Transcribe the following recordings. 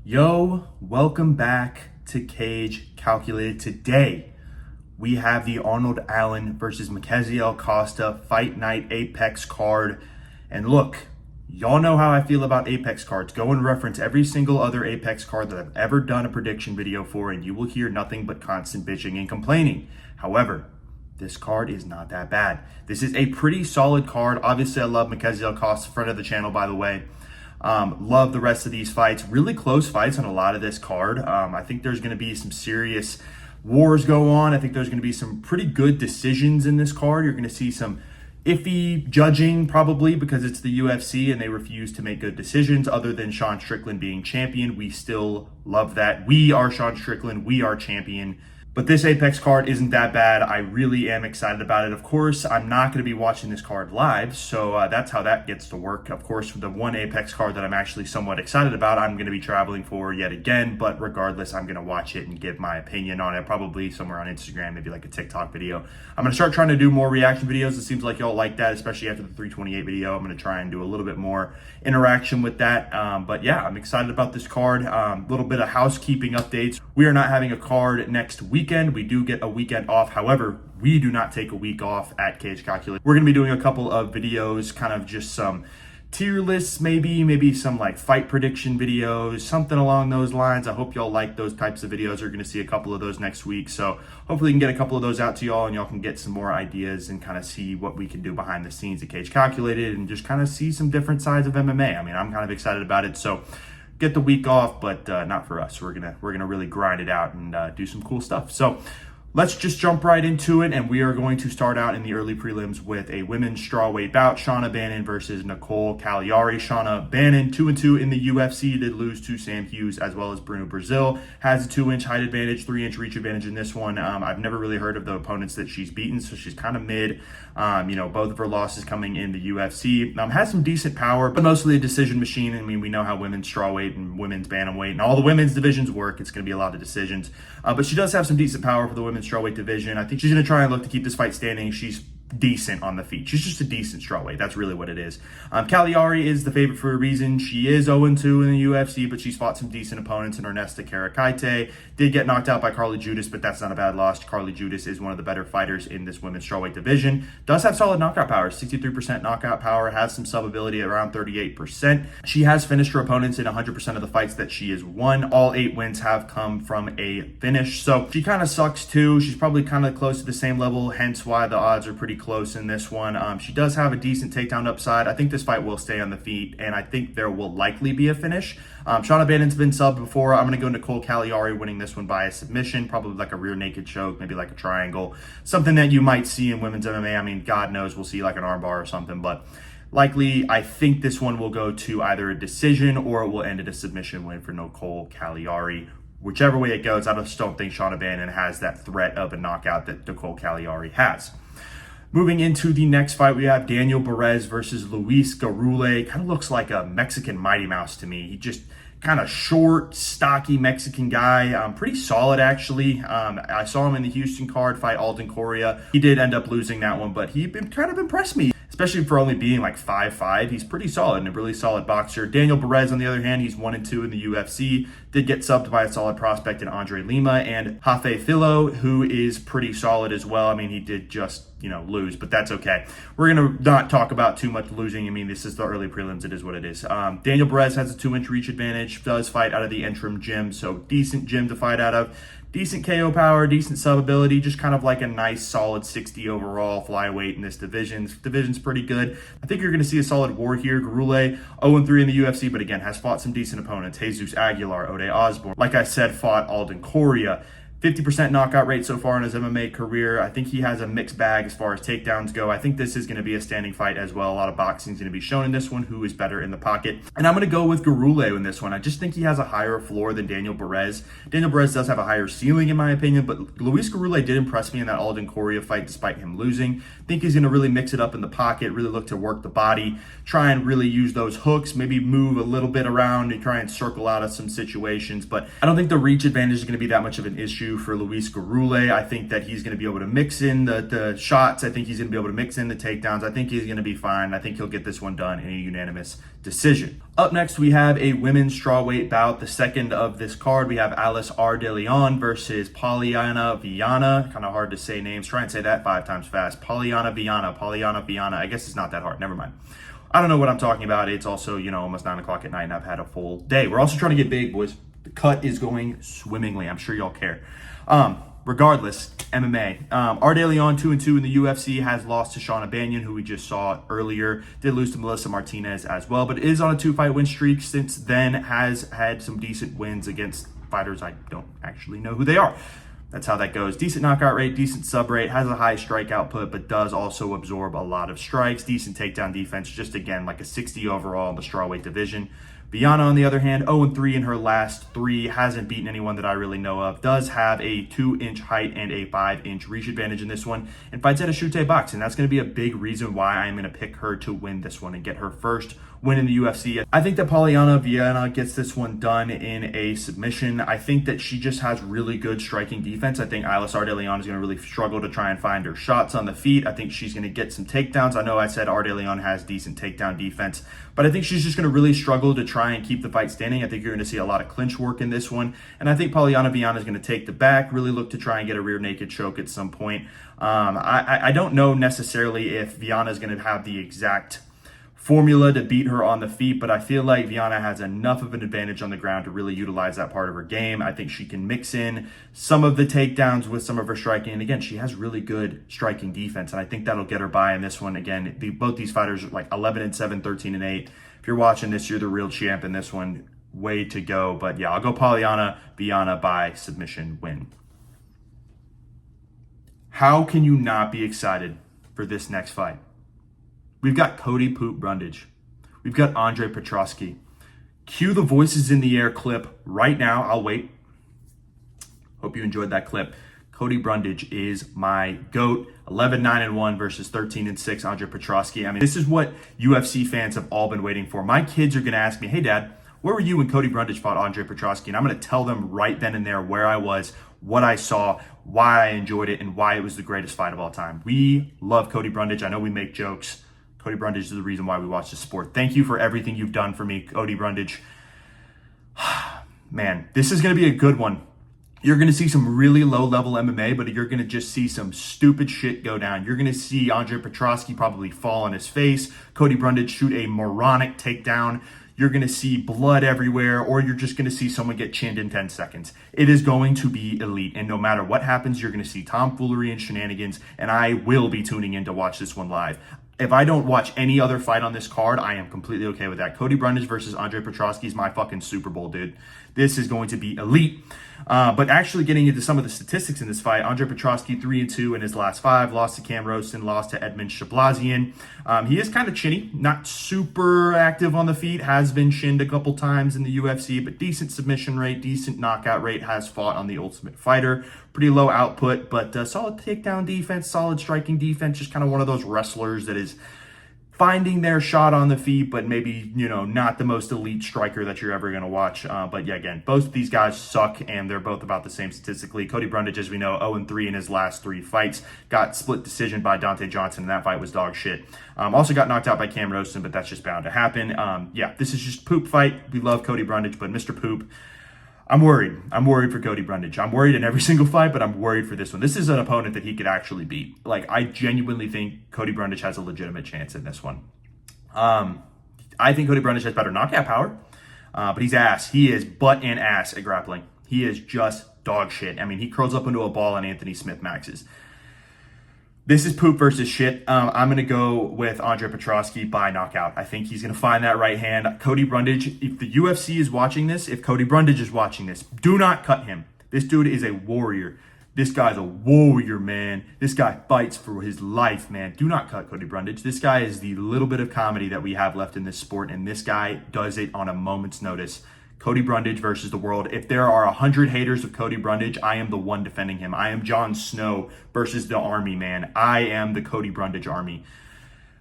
Yo, welcome back to Cage Calculated. Today, we have the Arnold Allen versus Melquizael Costa Fight Night Apex card. And look, y'all know how I feel about Apex cards. Go and reference every single other Apex card that I've ever done a prediction video for, and you will hear nothing but constant bitching and complaining. However, this card is not that bad. This is a pretty solid card. Obviously, I love Melquizael Costa, friend of the channel, by the way. Love the rest of these fights. Really close fights on a lot of this card. I think there's going to be some serious wars go on. I think there's going to be some pretty good decisions in this card. You're going to see some iffy judging probably because it's the UFC and they refuse to make good decisions other than Sean Strickland being champion. We still love that. We are Sean Strickland. We are champion. But this Apex card isn't that bad. I really am excited about it. Of course, I'm not going to be watching this card live, so that's how that gets to work. Of course, the one Apex card that I'm actually somewhat excited about, I'm going to be traveling for yet again, but regardless, I'm going to watch it and give my opinion on it, probably somewhere on Instagram, maybe like a TikTok video. I'm going to start trying to do more reaction videos. It seems like y'all like that, especially after the 328 video. I'm going to try and do a little bit more interaction with that. But yeah, I'm excited about this card. A little bit of housekeeping updates. We are not having a card next weekend. We do get a weekend off. However, we do not take a week off at Cage Calculate. We're going to be doing a couple of videos, kind of just some tier lists, maybe some like fight prediction videos, something along those lines. I hope y'all like those types of videos. We're going to see a couple of those next week. So hopefully we can get a couple of those out to y'all and y'all can get some more ideas and kind of see what we can do behind the scenes at Cage Calculated and just kind of see some different sides of MMA. I mean, I'm kind of excited about it. So get the week off, but not for us. We're gonna really grind it out and do some cool stuff. So let's just jump right into it, and we are going to start out in the early prelims with a women's strawweight bout. Shauna Bannon versus Nicole Cagliari. Shauna Bannon, 2-2 in the UFC, did lose to Sam Hughes as well as Bruno Brazil. Has a 2-inch height advantage, 3-inch reach advantage in this one. I've never really heard of the opponents that she's beaten, so she's kind of mid. Both of her losses coming in the UFC. Has some decent power, but mostly a decision machine. I mean, we know how women's strawweight and women's bantamweight and all the women's divisions work. It's going to be a lot of decisions. But she does have some decent power for the women's strawweight division. I think she's going to try and look to keep this fight standing. She's decent on the feet. She's just a decent strawweight. That's really what it is. Cagliari is the favorite for a reason. She is 0-2 in the UFC, but she's fought some decent opponents in Ernesta Karakaite. Did get knocked out by Carly Judas, but that's not a bad loss. Carly Judas is one of the better fighters in this women's strawweight division. Does have solid knockout power, 63% knockout power, has some sub ability at around 38%. She has finished her opponents in 100% of the fights that she has won. All 8 wins have come from a finish. So she kind of sucks too. She's probably kind of close to the same level, hence why the odds are pretty close in this one. She does have a decent takedown upside. I think this fight will stay on the feet, and I think there will likely be a finish. Shauna Bannon's been subbed before. I'm going to go Nicole Cagliari winning this one by a submission, probably like a rear naked choke, maybe like a triangle, something that you might see in women's MMA. I mean, God knows we'll see like an armbar or something, but likely I think this one will go to either a decision or it will end at a submission win for Nicole Cagliari. Whichever way it goes, I just don't think Shauna Bannon has that threat of a knockout that Nicole Cagliari has. Moving into the next fight, we have Daniel Perez versus Luis Garule. Kind of looks like a Mexican Mighty Mouse to me. He just kind of short, stocky Mexican guy. Pretty solid, actually. I saw him in the Houston card fight Alden Correa. He did end up losing that one, but he kind of impressed me, especially for only being like 5'5". He's pretty solid and a really solid boxer. Daniel Perez, on the other hand, he's 1-2 in the UFC. Did get subbed by a solid prospect in Andre Lima and Rafe Filo, who is pretty solid as well. I mean, he did just, lose, but that's okay. We're going to not talk about too much losing. I mean, this is the early prelims. It is what it is. Daniel Perez has a 2-inch reach advantage, does fight out of the interim gym, so decent gym to fight out of. Decent KO power, decent sub ability, just kind of like a nice solid 60 overall flyweight in this division. This division's pretty good. I think you're going to see a solid war here. Garule, 0-3 in the UFC, but again, has fought some decent opponents. Jesus Aguilar, Ode Osborne. Like I said, fought Alden Correa. 50% knockout rate so far in his MMA career. I think he has a mixed bag as far as takedowns go. I think this is going to be a standing fight as well. A lot of boxing is going to be shown in this one. Who is better in the pocket? And I'm going to go with Garule in this one. I just think he has a higher floor than Daniel Perez. Daniel Perez does have a higher ceiling in my opinion, but Luis Garule did impress me in that Alden Correa fight despite him losing. I think he's going to really mix it up in the pocket, really look to work the body, try and really use those hooks, maybe move a little bit around and try and circle out of some situations. But I don't think the reach advantage is going to be that much of an issue. issue for Luis Garule. I think that he's going to be able to mix in the shots. I think he's going to be able to mix in the takedowns. I think he's going to be fine. I think he'll get this one done in a unanimous decision. Up next, we have a women's strawweight bout, the second of this card. We have Alice Ardeleon versus Polyana Viana. Kind of hard to say names. Try and say that 5 times fast. Polyana Viana. I guess it's not that hard. Never mind. I don't know what I'm talking about. It's also, almost 9 o'clock at night and I've had a full day. We're also trying to get big, boys. The cut is going swimmingly. I'm sure y'all care. Regardless, MMA. Ardeleon 2-2 in the UFC, has lost to Shauna Banyan, who we just saw earlier. Did lose to Melissa Martinez as well, but is on a 2-fight win streak since then. Has had some decent wins against fighters I don't actually know who they are. That's how that goes. Decent knockout rate, decent sub rate, has a high strike output, but does also absorb a lot of strikes. Decent takedown defense, just again, like a 60 overall in the strawweight division. Viana, on the other hand, 0-3 in her last 3, hasn't beaten anyone that I really know of, does have a 2-inch height and a 5-inch reach advantage in this one, and fights at a Shute box, and that's going to be a big reason why I'm going to pick her to win this one and get her first win in the UFC. I think that Polyana Viana gets this one done in a submission. I think that she just has really good striking defense. I think Alice Ardeleon is going to really struggle to try and find her shots on the feet. I think she's going to get some takedowns. I know I said Ardeleon has decent takedown defense, but I think she's just going to really struggle to try and keep the fight standing. I think you're going to see a lot of clinch work in this one, and I think Polyana Viana is going to take the back, really look to try and get a rear naked choke at some point. I don't know necessarily if Viana is going to have the exact formula to beat her on the feet, but I feel like Viana has enough of an advantage on the ground to really utilize that part of her game. I think she can mix in some of the takedowns with some of her striking, and again, she has really good striking defense, and I think that'll get her by in this one. Again, both these fighters are like 11-7, 13-8. If you're watching this, you're the real champ in this one. Way to go. But yeah, I'll go Polyana Viana by submission win. How can you not be excited for this next fight? We've got Cody Poop Brundage. We've got Andre Petroski. Cue the voices in the air clip right now. I'll wait. Hope you enjoyed that clip. Cody Brundage is my GOAT. 11-9-1 versus 13-6 Andre Petroski. I mean, this is what UFC fans have all been waiting for. My kids are going to ask me, hey, Dad, where were you when Cody Brundage fought Andre Petroski? And I'm going to tell them right then and there where I was, what I saw, why I enjoyed it, and why it was the greatest fight of all time. We love Cody Brundage. I know we make jokes. Cody Brundage is the reason why we watch this sport. Thank you for everything you've done for me, Cody Brundage. Man, this is going to be a good one. You're going to see some really low-level MMA, but you're going to just see some stupid shit go down. You're going to see Andre Petroski probably fall on his face, Cody Brundage shoot a moronic takedown. You're going to see blood everywhere, or you're just going to see someone get chinned in 10 seconds. It is going to be elite, and no matter what happens, you're going to see tomfoolery and shenanigans, and I will be tuning in to watch this one live. If I don't watch any other fight on this card, I am completely okay with that. Cody Brundage versus Andre Petroski is my fucking Super Bowl, dude. This is going to be elite. But actually getting into some of the statistics in this fight, Andre Petroski 3-2 in his last 5, lost to Cam Rosen, lost to Edmund Shablazian. He is kind of chinny, not super active on the feet, has been shinned a couple times in the UFC, but decent submission rate, decent knockout rate, has fought on the Ultimate Fighter. Pretty low output, but solid takedown defense, solid striking defense, just kind of one of those wrestlers that is finding their shot on the feet, but maybe, not the most elite striker that you're ever going to watch. But yeah, again, both of these guys suck, and they're both about the same statistically. Cody Brundage, as we know, 0-3 in his last 3 fights. Got split decision by Dante Johnson, and that fight was dog shit. Also got knocked out by Cam Rosen, but that's just bound to happen. Yeah, this is just poop fight. We love Cody Brundage, but Mr. Poop, I'm worried. I'm worried for Cody Brundage. I'm worried in every single fight, but I'm worried for this one. This is an opponent that he could actually beat. Like, I genuinely think Cody Brundage has a legitimate chance in this one. I think Cody Brundage has better knockout power, but he's ass. He is butt and ass at grappling. He is just dog shit. I mean, he curls up into a ball and Anthony Smith maxes. This is poop versus shit. I'm going to go with Andre Petroski by knockout. I think he's going to find that right hand. Cody Brundage, if the UFC is watching this, if Cody Brundage is watching this, do not cut him. This dude is a warrior. This guy's a warrior, man. This guy fights for his life, man. Do not cut Cody Brundage. This guy is the little bit of comedy that we have left in this sport, and this guy does it on a moment's notice. Cody Brundage versus the world. If there are 100 haters of Cody Brundage, I am the one defending him. I am Jon Snow versus the army, man. I am the Cody Brundage army.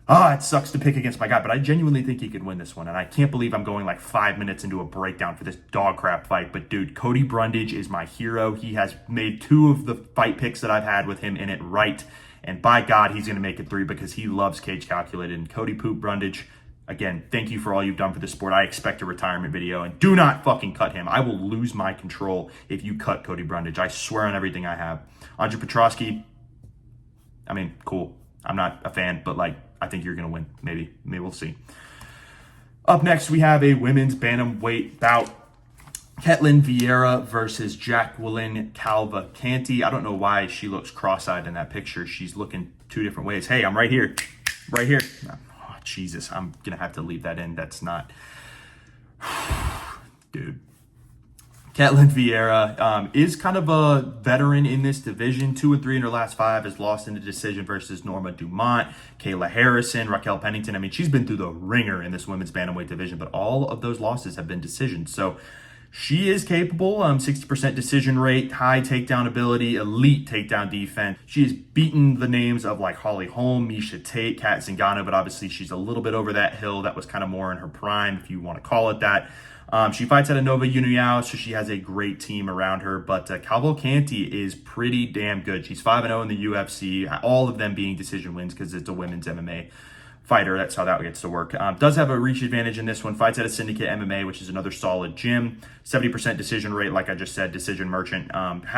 It sucks to pick against my guy, but I genuinely think he could win this one. And I can't believe I'm going like 5 minutes into a breakdown for this dog crap fight. But dude, Cody Brundage is my hero. He has made 2 of the fight picks that I've had with him in it right. And by God, he's going to make it 3 because he loves Cage Calculated. And Cody Poop Brundage, again, thank you for all you've done for the sport. I expect a retirement video. And do not fucking cut him. I will lose my control if you cut Cody Brundage. I swear on everything I have. Andre Petrosky, I mean, cool. I'm not a fan, but like, I think you're going to win. Maybe we'll see. Up next, we have a women's bantamweight bout. Ketlin Vieira versus Jacqueline Calva-Canty. I don't know why she looks cross-eyed in that picture. She's looking 2 different ways. Hey, I'm right here. Right here. Oh, Jesus, I'm going to have to leave that in. That's not... Dude. Ketlin Vieira is kind of a veteran in this division. 2-3 in her last 5, has lost in the decision versus Norma Dumont, Kayla Harrison, Raquel Pennington. I mean, she's been through the ringer in this women's bantamweight division, but all of those losses have been decisions. So she is capable, 60% decision rate, high takedown ability, elite takedown defense. She has beaten the names of like Holly Holm, Misha Tate, Kat Zingano, but obviously she's a little bit over that hill. That was kind of more in her prime, if you want to call it that. She fights out of Nova União, so she has a great team around her. But Calva-Canty is pretty damn good. She's 5-0 in the UFC, all of them being decision wins because it's a women's MMA fighter. That's how that gets to work. Does have a reach advantage in this one. Fights out of Syndicate MMA, which is another solid gym. 70% decision rate, like I just said, decision merchant.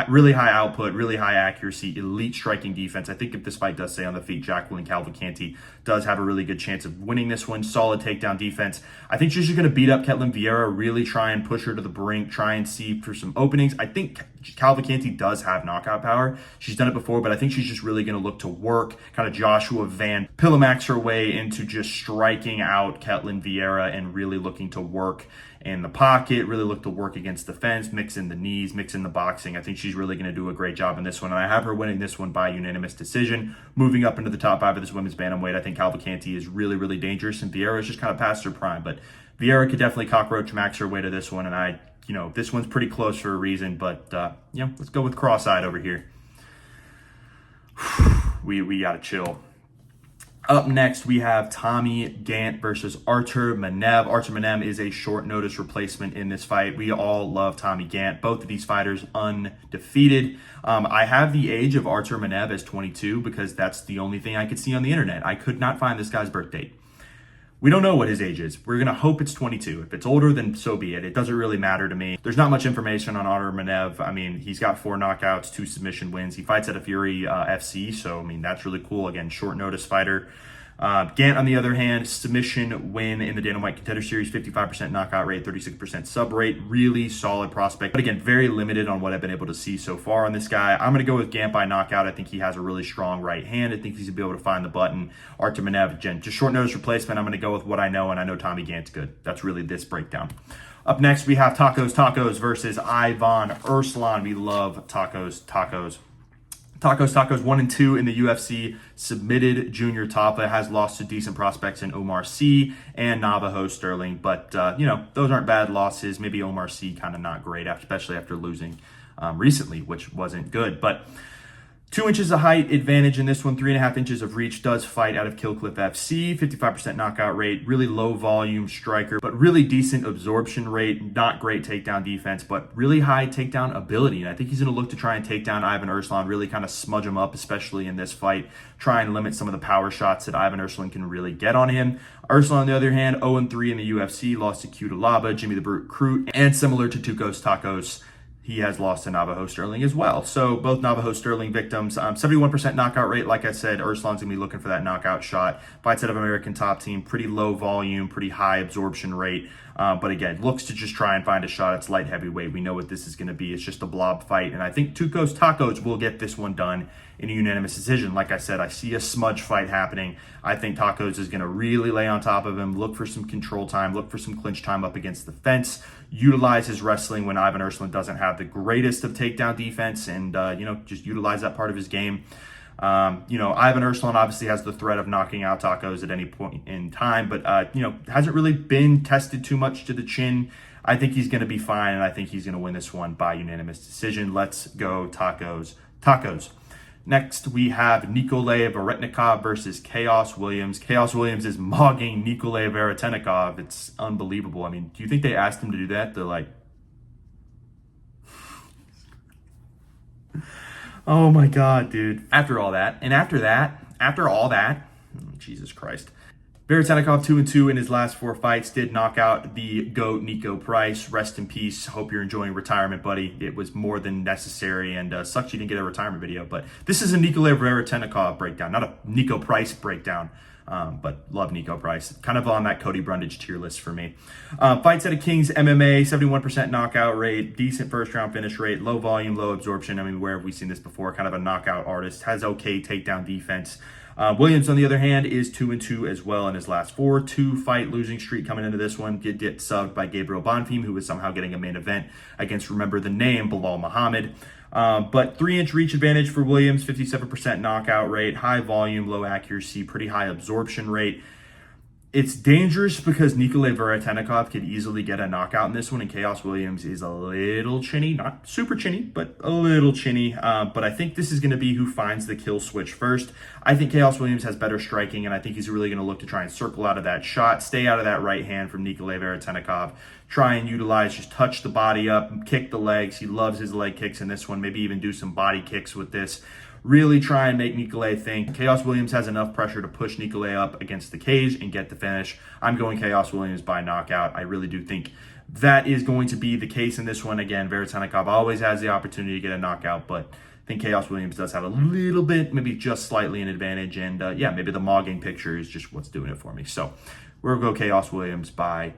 Really high output, really high accuracy, elite striking defense. I think if this fight does stay on the feet, Jacqueline Calva-Canty does have a really good chance of winning this one. Solid takedown defense. I think she's just going to beat up Ketlin Vieira, really try and push her to the brink, try and see for some openings. I think Calva-Canty does have knockout power. She's done it before, but I think she's just really going to look to work, kind of Joshua Van Pillamax her way into just striking out Ketlin Vieira and really looking to work in the pocket, really look to work against the fence, mix in the knees, mix in the boxing. I think she's really going to do a great job in this one. And I have her winning this one by unanimous decision, moving up into the top 5 of this women's bantamweight. I think Calva-Canty is really, really dangerous, and Vieira is just kind of past her prime. But Vieira could definitely cockroach max her way to this one. And this one's pretty close for a reason, but let's go with cross-eyed over here. We got to chill. Up next, we have Tommy Gant versus Artur Manev. Artur Manev is a short notice replacement in this fight. We all love Tommy Gant. Both of these fighters undefeated. I have the age of Artur Manev as 22 because that's the only thing I could see on the internet. I could not find this guy's birth date. We don't know what his age is. We're going to hope it's 22. If it's older, then so be it. It doesn't really matter to me. There's not much information on Artur Manev. I mean, he's got 4 knockouts, 2 submission wins. He fights at a Fury FC, so, I mean, that's really cool. Again, short notice fighter. Gant, on the other hand, submission win in the Dana White Contender Series, 55% knockout rate, 36% sub rate, really solid prospect. But again, very limited on what I've been able to see so far on this guy. I'm going to go with Gant by knockout. I think he has a really strong right hand. I think he's going to be able to find the button. Artur Manev, again, just short notice replacement. I'm going to go with what I know, and I know Tommy Gant's good. That's really this breakdown. Up next, we have Tacos versus Ivan Erslan. We love Tacos. Tacos 1-2 in the UFC, submitted Junior Tapa, has lost to decent prospects in Omar Sy and Navajo Sterling, but those aren't bad losses. Maybe Omar Sy kind of not great, especially after losing recently, which wasn't good, but 2 inches of height advantage in this one, 3.5 inches of reach, does fight out of Killcliff FC, 55% knockout rate, really low volume striker, but really decent absorption rate, not great takedown defense, but really high takedown ability. And I think he's going to look to try and take down Ivan Erslan, really kind of smudge him up, especially in this fight, try and limit some of the power shots that Ivan Erslan can really get on him. Erslan, on the other hand, 0-3 in the UFC, lost to Cutelaba, Jimmy the Brute Crute, and similar to Tacos, he has lost to Navajo Sterling as well. So both Navajo Sterling victims, 71% knockout rate. Like I said, Erslan's going to be looking for that knockout shot. Fights out of American Top Team, pretty low volume, pretty high absorption rate. But again, looks to just try and find a shot. It's light heavyweight. We know what this is going to be. It's just a blob fight. And I think Tacos will get this one done in a unanimous decision. Like I said, I see a smudge fight happening. I think Tacos is going to really lay on top of him, look for some control time, look for some clinch time up against the fence, utilize his wrestling when Ivan Erslan doesn't have the greatest of takedown defense, and just utilize that part of his game. Ivan Erslan obviously has the threat of knocking out Tacos at any point in time, but hasn't really been tested too much to the chin. I think he's going to be fine, and I think he's going to win this one by unanimous decision. Let's go Tacos. Next, we have Nikolay Veretennikov versus Chaos Williams. Chaos Williams is mogging Nikolay Veretennikov. It's unbelievable. I mean, do you think they asked him to do that? They're like, oh my God, dude. After all that, after all that, Jesus Christ. Veretennikov 2-2 in his last 4 fights, did knock out the GOAT Nico Price. Rest in peace. Hope you're enjoying retirement, buddy. It was more than necessary, and sucks you didn't get a retirement video. But this is a Nikolay Veretennikov breakdown, not a Nico Price breakdown. But love Nico Price. Kind of on that Cody Brundage tier list for me. Fights at a Kings MMA, 71% knockout rate, decent first round finish rate, low volume, low absorption. I mean, where have we seen this before? Kind of a knockout artist, has okay takedown defense. Williams, on the other hand, is 2-2 as well in his last 4. 2-fight losing streak coming into this one. Did get subbed by Gabriel Bonfim, who was somehow getting a main event against, remember the name, Bilal Muhammad. But 3-inch reach advantage for Williams, 57% knockout rate, high volume, low accuracy, pretty high absorption rate. It's dangerous because Nikolay Veretennikov could easily get a knockout in this one, and Chaos Williams is a little chinny, not super chinny, but a little chinny. But I think this is going to be who finds the kill switch first. I think Chaos Williams has better striking, and I think he's really going to look to try and circle out of that shot, stay out of that right hand from Nikolay Veretennikov, try and utilize, just touch the body up, kick the legs. He loves his leg kicks in this one, maybe even do some body kicks with this. Really try and make Nikolay think. Chaos Williams has enough pressure to push Nikolay up against the cage and get the finish. I'm going Chaos Williams by knockout. I really do think that is going to be the case in this one. Again, Veretennikov always has the opportunity to get a knockout, but I think Chaos Williams does have a little bit, maybe just slightly an advantage. And yeah, maybe the mogging picture is just what's doing it for me. So we're going to go Chaos Williams by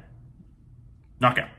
knockout.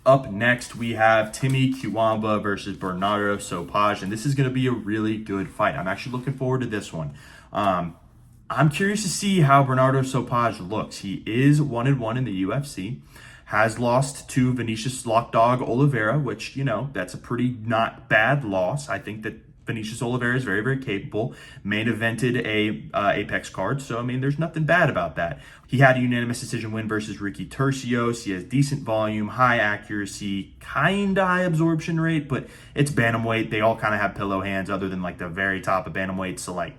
Up next, we have Timmy Kiwamba versus Bernardo Sopaj, and this is going to be a really good fight. I'm actually looking forward to this one. I'm curious to see how Bernardo Sopaj looks. He is 1-1 in the UFC, has lost to Vinicius Lockdog Oliveira, which, you know, that's a pretty not bad loss. I think that Vinicius Oliveira is very, very capable. Main evented a Apex card, so I mean, there's nothing bad about that. He had a unanimous decision win versus Ricky Tercios. He has decent volume, high accuracy, kind of high absorption rate, but it's bantamweight. They all kind of have pillow hands, other than like the very top of bantamweight. So like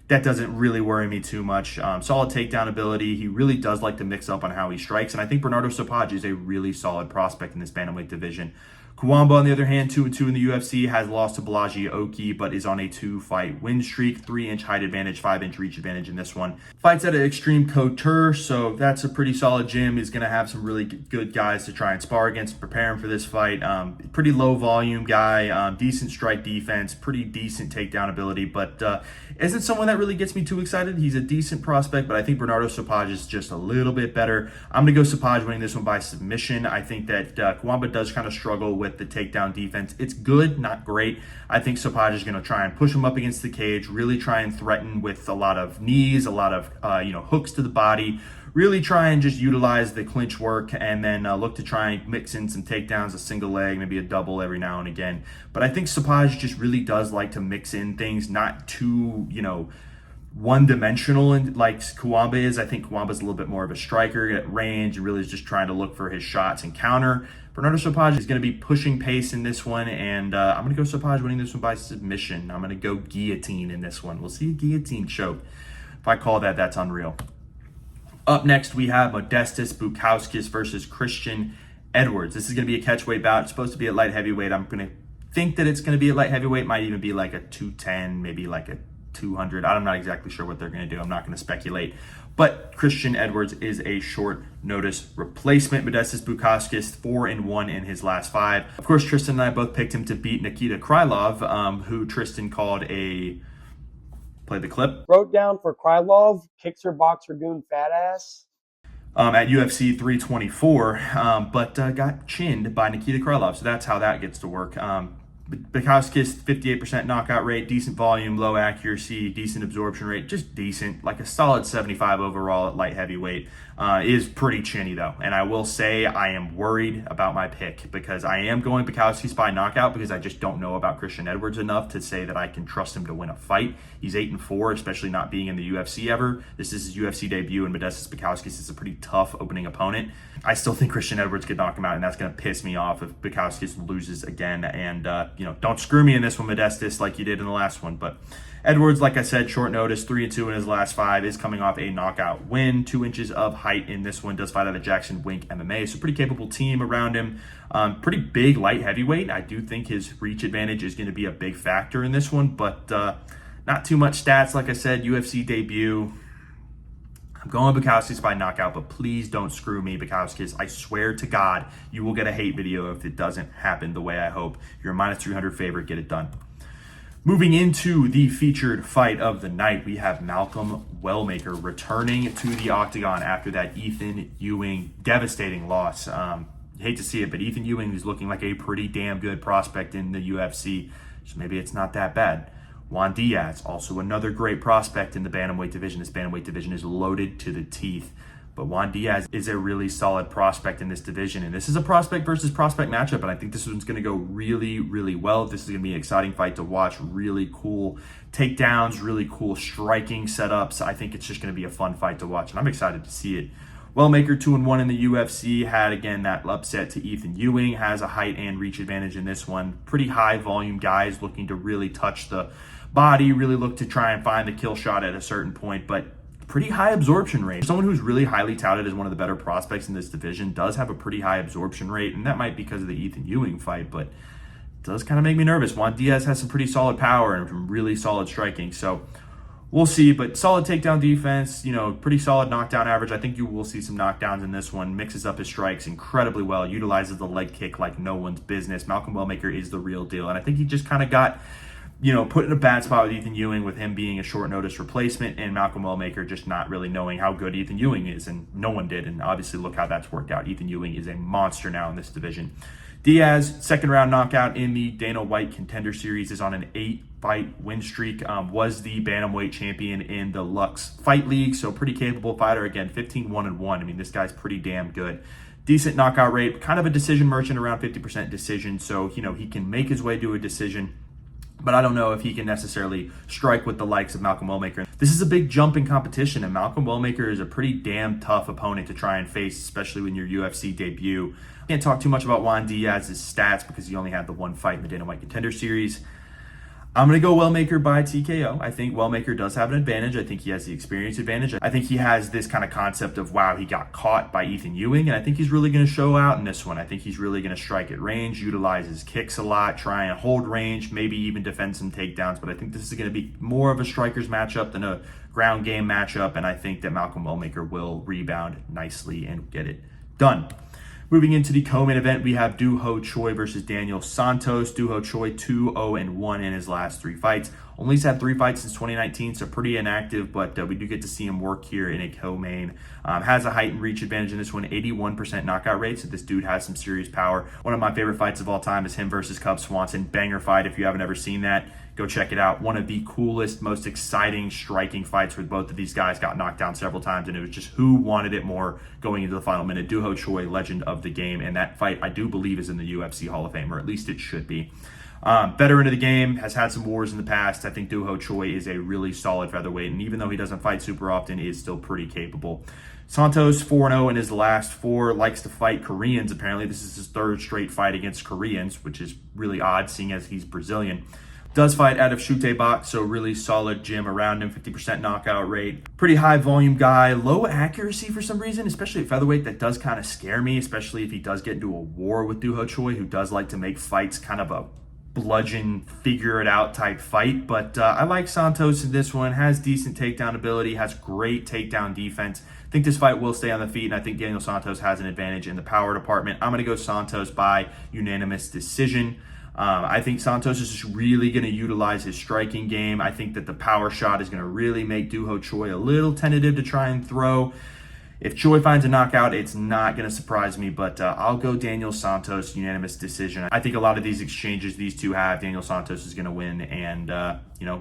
that doesn't really worry me too much. Solid takedown ability. He really does like to mix up on how he strikes, and I think Bernardo Sopaj is a really solid prospect in this bantamweight division. Kiwamba, on the other hand, 2-2 in the UFC, has lost to Balaji Oki, but is on a 2-fight win streak, 3-inch height advantage, 5-inch reach advantage in this one. Fights at an Extreme Couture, so that's a pretty solid gym. He's going to have some really good guys to try and spar against, prepare him for this fight. Pretty low volume guy, decent strike defense, pretty decent takedown ability, but isn't someone that really gets me too excited. He's a decent prospect, but I think Bernardo Sopaj is just a little bit better. I'm going to go Sopaj winning this one by submission. I think that Kiwamba does kind of struggle with the takedown defense. It's good, not great. I think Sopaj is going to try and push him up against the cage, really try and threaten with a lot of knees, a lot of hooks to the body, really try and just utilize the clinch work, and then look to try and mix in some takedowns, a single leg, maybe a double every now and again. But I think Sopaj just really does like to mix in things, not too, one-dimensional and like Kiwamba is. I think Kiwamba's a little bit more of a striker at range and really is just trying to look for his shots and counter. Bernardo Sopaj is going to be pushing pace in this one, and I'm going to go Sopaj winning this one by submission. I'm going to go guillotine in this one. We'll see a guillotine choke. If I call that, that's unreal. Up next, we have Modestas Bukauskas versus Christian Edwards. This is going to be a catchweight bout. It's supposed to be at light heavyweight. I'm going to think that it's going to be at light heavyweight. Might even be like a 210, maybe like a 200. I'm not exactly sure what they're going to do. I'm not going to speculate. But Christian Edwards is a short notice replacement. Modestas Bukauskas 4-1 in his last 5. Of course, Tristan and I both picked him to beat Nikita Krylov, who Tristan called a... Play the clip. Wrote down for Krylov, kicks her boxer goon fat ass. At UFC 324, but got chinned by Nikita Krylov. So that's how that gets to work. Bukowskis, 58% knockout rate, decent volume, low accuracy, decent absorption rate, just decent, like a solid 75 overall at light heavyweight. is pretty chinny though. And I will say I am worried about my pick because I am going Bukowski's by knockout because I just don't know about Christian Edwards enough to say that I can trust him to win a fight. He's 8-4, especially not being in the UFC ever. This is his UFC debut, and Modestas Bukowskis is a pretty tough opening opponent. I still think Christian Edwards could knock him out, and that's going to piss me off if Bukowskis loses again. And, don't screw me in this one, Modestas, like you did in the last one. But Edwards, like I said, short notice, 3-2 in his last 5, is coming off a knockout win, 2 inches of height in this one, does fight out of Jackson Wink MMA. So pretty capable team around him. Pretty big light heavyweight. I do think his reach advantage is going to be a big factor in this one, but not too much stats. Like I said, UFC debut. I'm going Bukowski's by knockout, but please don't screw me, Bukowskis. I swear to God, you will get a hate video if it doesn't happen the way I hope. You're a -300 favorite. Get it done. Moving into the featured fight of the night, we have Malcolm Wellmaker returning to the octagon after that Ethan Ewing devastating loss. Hate to see it, but Ethan Ewing is looking like a pretty damn good prospect in the UFC, so maybe it's not that bad. Juan Diaz, also another great prospect in the bantamweight division. This bantamweight division is loaded to the teeth. But Juan Diaz is a really solid prospect in this division. And this is a prospect versus prospect matchup. And I think this one's going to go really, really well. This is going to be an exciting fight to watch. Really cool takedowns, really cool striking setups. I think it's just going to be a fun fight to watch. And I'm excited to see it. Wellmaker 2-1 in the UFC, had again that upset to Ethan Ewing, has a height and reach advantage in this one. Pretty high volume guys looking to really touch the body, really look to try and find the kill shot at a certain point, but pretty high absorption rate. Someone who's really highly touted as one of the better prospects in this division does have a pretty high absorption rate, and that might be because of the Ethan Ewing fight, but it does kind of make me nervous. Juan Diaz has some pretty solid power and some really solid striking, so we'll see, but solid takedown defense, pretty solid knockdown average. I think you will see some knockdowns in this one. Mixes up his strikes incredibly well, utilizes the leg kick like no one's business. Malcolm Wellmaker is the real deal, and I think he just kind of got put in a bad spot with Ethan Ewing with him being a short notice replacement and Malcolm Wellmaker just not really knowing how good Ethan Ewing is, and no one did. And obviously look how that's worked out. Ethan Ewing is a monster now in this division. Diaz, second round knockout in the Dana White Contender Series, is on an 8-fight win streak. Was the bantamweight champion in the Lux Fight League, so pretty capable fighter. Again, 15-1-1. I mean, this guy's pretty damn good. Decent knockout rate, kind of a decision merchant, around 50% decision. So, he can make his way to a decision, but I don't know if he can necessarily strike with the likes of Malcolm Wellmaker. This is a big jump in competition, and Malcolm Wellmaker is a pretty damn tough opponent to try and face, especially when your UFC debut. Can't talk too much about Juan Diaz's stats because he only had the one fight in the Dana White Contender Series. I'm going to go Wellmaker by TKO. I think Wellmaker does have an advantage. I think he has the experience advantage. I think he has this kind of concept of, wow, he got caught by Ethan Ewing, and I think he's really going to show out in this one. I think he's really going to strike at range, utilize his kicks a lot, try and hold range, maybe even defend some takedowns, but I think this is going to be more of a striker's matchup than a ground game matchup, and I think that Malcolm Wellmaker will rebound nicely and get it done. Moving into the co-main event, we have Doo Ho Choi versus Daniel Santos. Doo Ho Choi 2-0-1 in his last 3 fights. Only has had 3 fights since 2019, so pretty inactive, but we do get to see him work here in a co-main. Has a height and reach advantage in this one, 81% knockout rate, so this dude has some serious power. One of my favorite fights of all time is him versus Cub Swanson. Banger fight. If you haven't ever seen that, go check it out. One of the coolest, most exciting striking fights where both of these guys got knocked down several times, and it was just who wanted it more going into the final minute. Doo Ho Choi, legend of the game, and that fight I do believe is in the UFC Hall of Fame, or at least it should be. Veteran of the game, has had some wars in the past. I think Doo Ho Choi is a really solid featherweight, and even though he doesn't fight super often, is still pretty capable. Santos 4-0 in his last 4, likes to fight Koreans. Apparently this is his 3rd straight fight against Koreans, which is really odd seeing as he's Brazilian. Does fight out of Chute Box, so really solid gym around him, 50% knockout rate. Pretty high volume guy, low accuracy for some reason, especially at featherweight. That does kind of scare me, especially if he does get into a war with Doo Ho Choi, who does like to make fights kind of a bludgeon, figure it out type fight. But I like Santos in this one, has decent takedown ability, has great takedown defense. I think this fight will stay on the feet, and I think Daniel Santos has an advantage in the power department. I'm going to go Santos by unanimous decision. I think Santos is just really going to utilize his striking game. I think that the power shot is going to really make Doo Ho Choi a little tentative to try and throw. If Choi finds a knockout, it's not going to surprise me, but I'll go Daniel Santos, unanimous decision. I think a lot of these exchanges these two have, Daniel Santos is going to win, and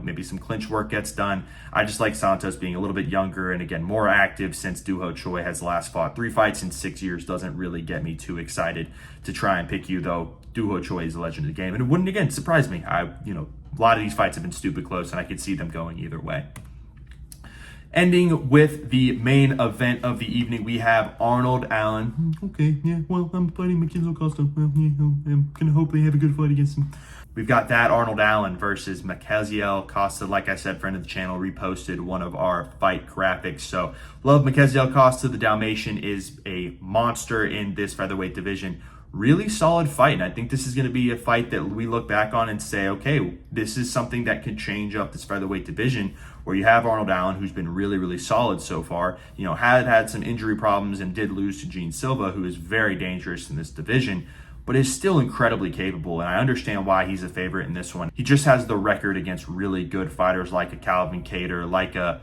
maybe some clinch work gets done. I just like Santos being a little bit younger and, again, more active since Doo-Ho Choi has last fought 3 fights in 6 years. Doesn't really get me too excited to try and pick you, though. Doo-Ho Choi is a legend of the game, and it wouldn't, again, surprise me. A lot of these fights have been stupid close, and I could see them going either way. Ending with the main event of the evening, we have Arnold Allen. Okay, yeah, well, I'm fighting Melquizael Costa. Well, yeah, I'm going to hopefully have a good fight against him. We've got that Arnold Allen versus Melquizael Costa. Like I said, friend of the channel, reposted one of our fight graphics. So, love Melquizael Costa. The Dalmatian is a monster in this featherweight division. Really solid fight, and I think this is going to be a fight that we look back on and say, okay, this is something that could change up this featherweight division, where you have Arnold Allen, who's been really, really solid so far, had some injury problems and did lose to Gene Silva, who is very dangerous in this division, but is still incredibly capable, and I understand why he's a favorite in this one. He just has the record against really good fighters like a Calvin Kattar, like a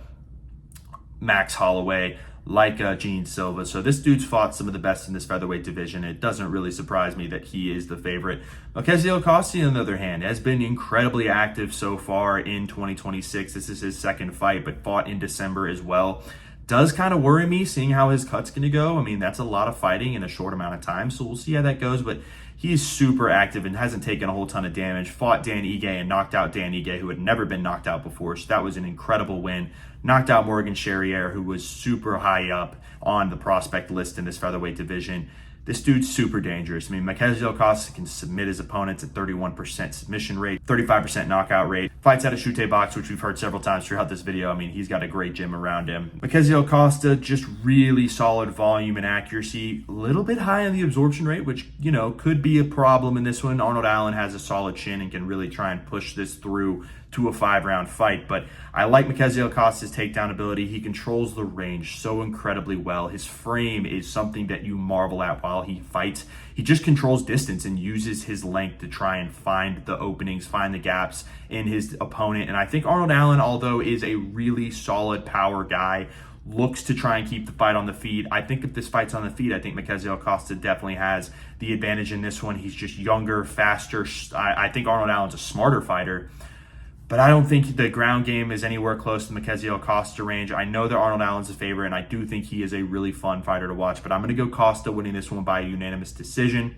Max Holloway, like Gene Silva. So this dude's fought some of the best in this featherweight division. It doesn't really surprise me that he is the favorite. Melquizael Costa, on the other hand, has been incredibly active so far in 2026. This is his second fight, but fought in December as well. Does kind of worry me seeing how his cut's going to go. I mean, that's a lot of fighting in a short amount of time, so we'll see how that goes, but he's super active and hasn't taken a whole ton of damage. Fought Dan Ige and knocked out Dan Ige, who had never been knocked out before, so that was an incredible win. Knocked out Morgan Charrier, who was super high up on the prospect list in this featherweight division. This dude's super dangerous. I mean, Melquizael Costa can submit his opponents at 31% submission rate, 35% knockout rate. Fights out of Chute Box, which we've heard several times throughout this video. I mean, he's got a great gym around him. Melquizael Costa, just really solid volume and accuracy. A little bit high on the absorption rate, which, could be a problem in this one. Arnold Allen has a solid chin and can really try and push this through to a 5-round fight. But I like Melquizael Costa's takedown ability. He controls the range so incredibly well. His frame is something that you marvel at while he fights. He just controls distance and uses his length to try and find the openings, find the gaps in his opponent. And I think Arnold Allen, although is a really solid power guy, looks to try and keep the fight on the feet. I think if this fight's on the feet, I think Melquizael Costa definitely has the advantage in this one. He's just younger, faster. I think Arnold Allen's a smarter fighter, but I don't think the ground game is anywhere close to Melquizael Costa range. I know that Arnold Allen's a favorite, and I do think he is a really fun fighter to watch, but I'm going to go Costa winning this one by a unanimous decision.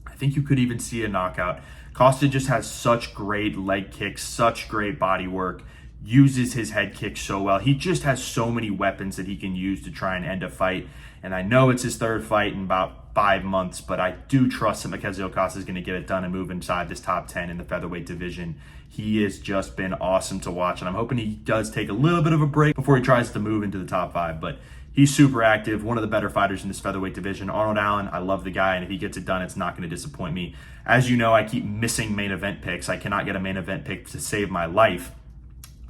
I think you could even see a knockout. Costa just has such great leg kicks, such great body work, uses his head kick so well. He just has so many weapons that he can use to try and end a fight. And I know it's his third fight in about 5 months, but I do trust that Melquizael Costa is going to get it done and move inside this top 10 in the featherweight division. He has just been awesome to watch, and I'm hoping he does take a little bit of a break before he tries to move into the top 5, but he's super active, one of the better fighters in this featherweight division. Arnold Allen, I love the guy, and if he gets it done, it's not going to disappoint me. As you know, I keep missing main event picks. I cannot get a main event pick to save my life.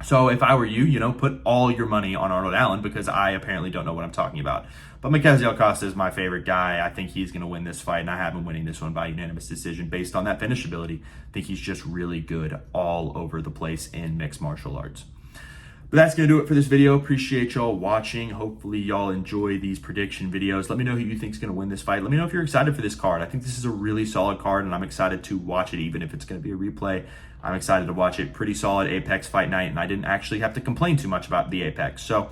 So if I were you, put all your money on Arnold Allen, because I apparently don't know what I'm talking about. But Melquizael Costa is my favorite guy. I think he's going to win this fight, and I have him winning this one by unanimous decision based on that finish ability. I think he's just really good all over the place in mixed martial arts. But that's going to do it for this video. Appreciate y'all watching. Hopefully y'all enjoy these prediction videos. Let me know who you think is going to win this fight. Let me know if you're excited for this card. I think this is a really solid card, and I'm excited to watch it, even if it's going to be a replay. I'm excited to watch it. Pretty solid Apex fight night, and I didn't actually have to complain too much about the Apex. So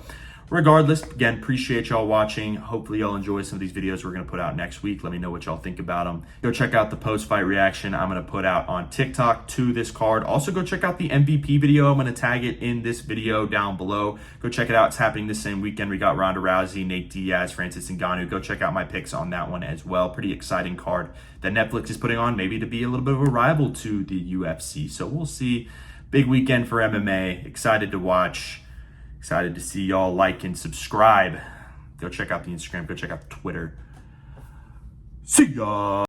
regardless, again, appreciate y'all watching. Hopefully y'all enjoy some of these videos we're going to put out next week. Let me know what y'all think about them. Go check out the post-fight reaction I'm going to put out on TikTok to this card. Also, go check out the MVP video. I'm going to tag it in this video down below. Go check it out. It's happening this same weekend. We got Ronda Rousey, Nate Diaz, Francis Ngannou. Go check out my picks on that one as well. Pretty exciting card that Netflix is putting on, maybe to be a little bit of a rival to the UFC. So we'll see. Big weekend for MMA. Excited to watch. Excited to see y'all like and subscribe. Go check out the Instagram. Go check out Twitter. See ya.